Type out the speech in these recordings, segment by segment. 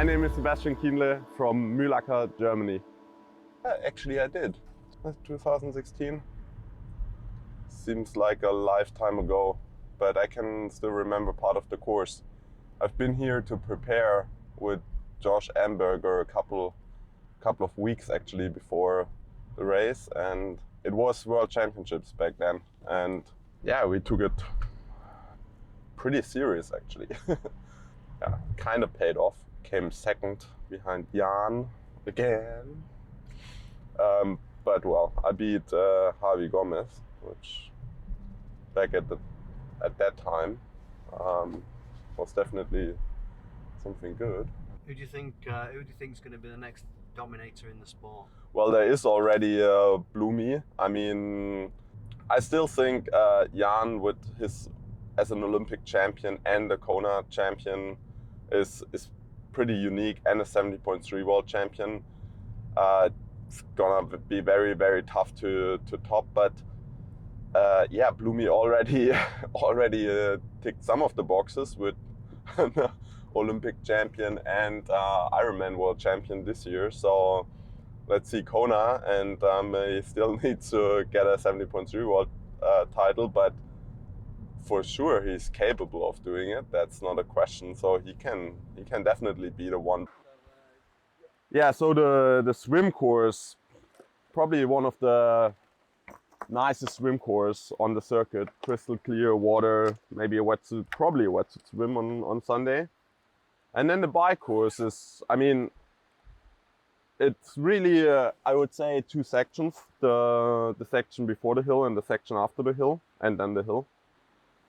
My name is Sebastian Kienle from Mühlacker, Germany. Actually, I did. 2016. Seems like a lifetime ago, but I can still remember part of the course. I've been here to prepare with Josh Amberger a couple of weeks actually before the race, and it was World Championships back then. And yeah, we took it pretty serious actually. Yeah, kind of paid off. Came second behind Jan again. But well, I beat Javi Gomez, which back at that time was definitely something good. Who do you think is going to be the next dominator in the sport? Well, there is already Bloomy. I mean, I still think Jan, with his as an Olympic champion and a Kona champion, is pretty unique, and a 70.3 world champion. It's gonna be very, very tough to top, but yeah, Bloomy already ticked some of the boxes with Olympic champion and Ironman world champion this year. So let's see Kona, and he still needs to get a 70.3 world title, but for sure he's capable of doing it. That's not a question. So he can definitely be the one. Yeah, so the swim course, probably one of the nicest swim course on the circuit. Crystal clear water, maybe a wetsuit, probably a wetsuit swim on Sunday. And then the bike course is, I mean, it's really, I would say, two sections. The section before the hill and the section after the hill, and then the hill.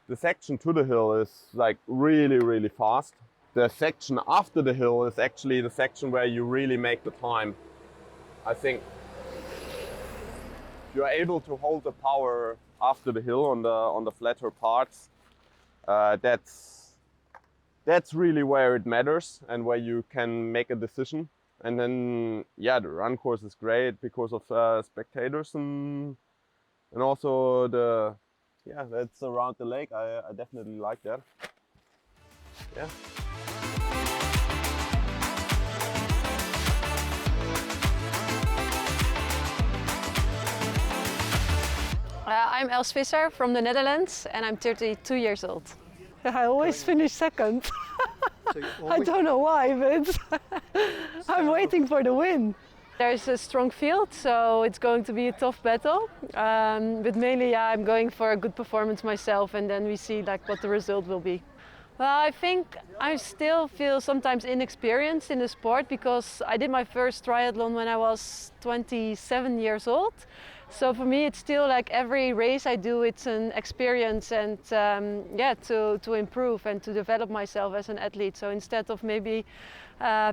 The section to the hill is like really, really fast. The section after the hill is actually the section where you really make the time. I think you're able to hold the power after the hill on the flatter parts. That's really where it matters and where you can make a decision. And then yeah, the run course is great because of spectators and also that's around the lake. I definitely like that. Yeah. I'm Els Visser from the Netherlands, and I'm 32 years old. I always finish second. So I don't know why, but I'm waiting for the win. There's a strong field, so it's going to be a tough battle. But mainly, yeah, I'm going for a good performance myself, and then we see like what the result will be. Well, I think I still feel sometimes inexperienced in the sport because I did my first triathlon when I was 27 years old. So for me, it's still like every race I do, it's an experience and yeah, to improve and to develop myself as an athlete. So instead of maybe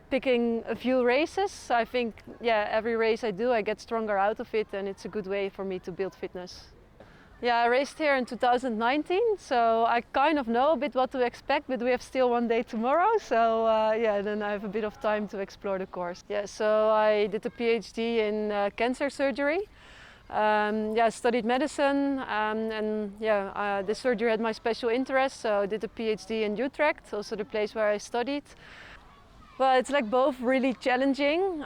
picking a few races, I think yeah, every race I do, I get stronger out of it, and it's a good way for me to build fitness. Yeah, I raced here in 2019, so I kind of know a bit what to expect, but we have still one day tomorrow, so yeah, then I have a bit of time to explore the course. Yeah, so I did a PhD in cancer surgery. Yeah, I studied medicine, and yeah, the surgery had my special interest, so I did a PhD in Utrecht, also the place where I studied. Well, it's like both really challenging.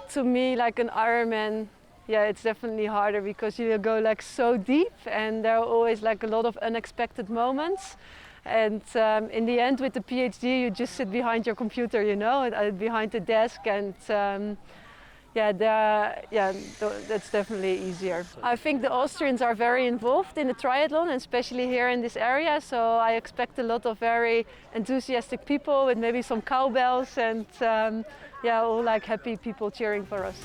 To me, like an Ironman, yeah, it's definitely harder because you go like so deep, and there are always like a lot of unexpected moments. And in the end, with the PhD, you just sit behind your computer, you know, behind the desk, and yeah, that's definitely easier. I think the Austrians are very involved in the triathlon, especially here in this area. So I expect a lot of very enthusiastic people with maybe some cowbells and yeah, all like happy people cheering for us.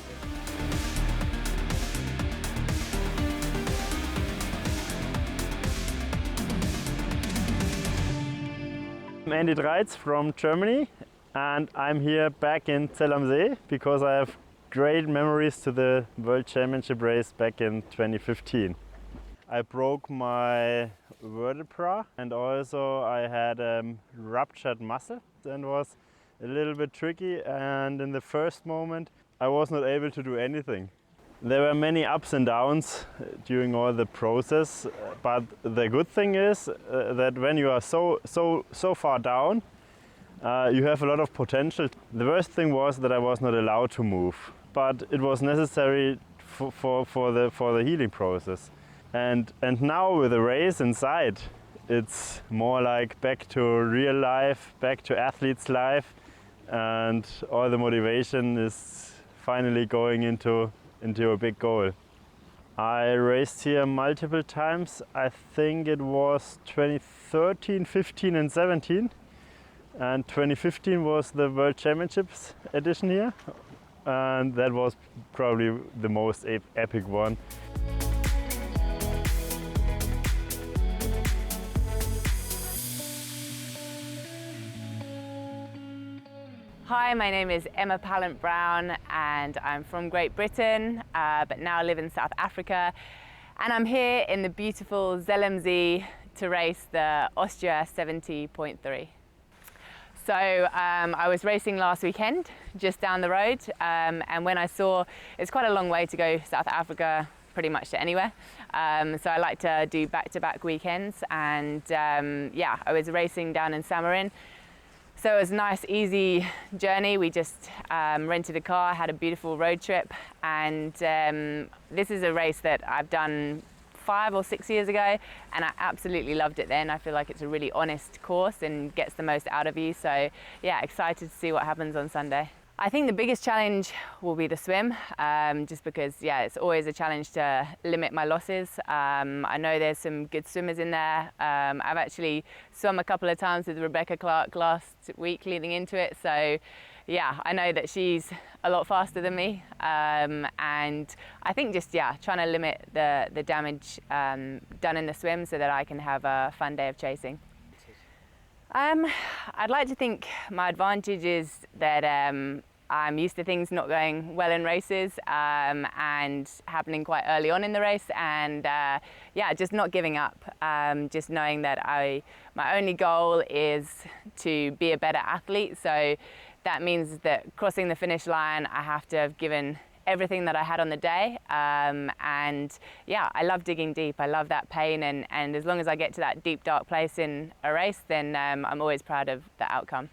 I'm Andy Dreitz from Germany, and I'm here back in Zell am See because I have great memories to the World Championship race back in 2015. I broke my vertebra, and also I had a ruptured muscle and was a little bit tricky, and in the first moment I was not able to do anything. There were many ups and downs during all the process, but the good thing is that when you are so far down, You have a lot of potential. The worst thing was that I was not allowed to move, but it was necessary for the healing process. And now with the race inside, it's more like back to real life, back to athlete's life, and all the motivation is finally going into a big goal. I raced here multiple times. I think it was 2013, 15 and 17. And 2015 was the World Championships edition here. And that was probably the most epic one. Hi, my name is Emma Pallant-Browne and I'm from Great Britain, but now live in South Africa. And I'm here in the beautiful Zell to race the Austria 70.3. So I was racing last weekend, just down the road, and when I saw it's quite a long way to go South Africa, pretty much to anywhere. So I like to do back-to-back weekends, and yeah, I was racing down in Samarin. So it was a nice, easy journey. We just rented a car, had a beautiful road trip, and this is a race that I've done 5 or 6 years ago, and I absolutely loved it then. I feel like it's a really honest course and gets the most out of you. So yeah, excited to see what happens on Sunday. I think the biggest challenge will be the swim, just because, yeah, it's always a challenge to limit my losses. I know there's some good swimmers in there. I've actually swum a couple of times with Rebecca Clark last week leading into it. So yeah, I know that she's a lot faster than me. And I think just, yeah, trying to limit the damage done in the swim so that I can have a fun day of chasing. I'd like to think my advantage is that I'm used to things not going well in races and happening quite early on in the race, and yeah, just not giving up, just knowing that my only goal is to be a better athlete. So that means that crossing the finish line, I have to have given everything that I had on the day, and yeah, I love digging deep. I love that pain, and as long as I get to that deep, dark place in a race, then I'm always proud of the outcome.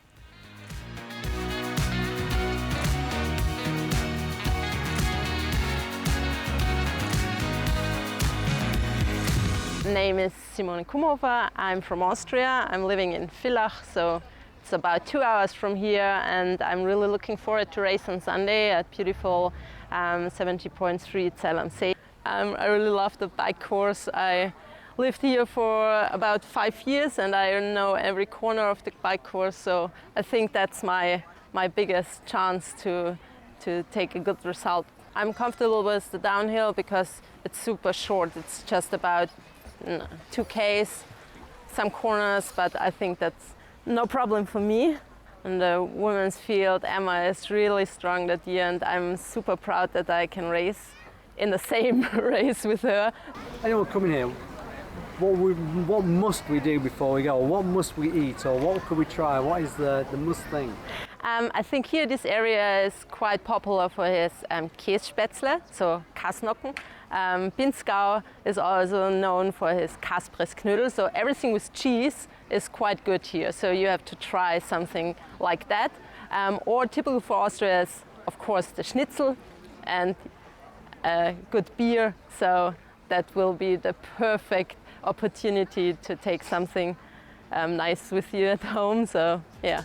My name is Simone Kumova. I'm from Austria. I'm living in Villach, so it's about 2 hours from here, and I'm really looking forward to race on Sunday at beautiful 70.3 Zell. I really love the bike course. I lived here for about 5 years and I know every corner of the bike course, so I think that's my biggest chance to take a good result. I'm comfortable with the downhill because it's super short. It's just about 2 Ks, some corners, but I think that's no problem for me. In the women's field, Emma is really strong that year, and I'm super proud that I can race in the same race with her. Anyone coming here, what must we do before we go? What must we eat, or what could we try? What is the must thing? I think here this area is quite popular for his Kässpätzle, so Kassnocken. Pinzgau is also known for his Kaspressknödel, so everything with cheese is quite good here. So you have to try something like that. Or typical for Austria is, of course, the schnitzel and good beer. So that will be the perfect opportunity to take something nice with you at home. So yeah.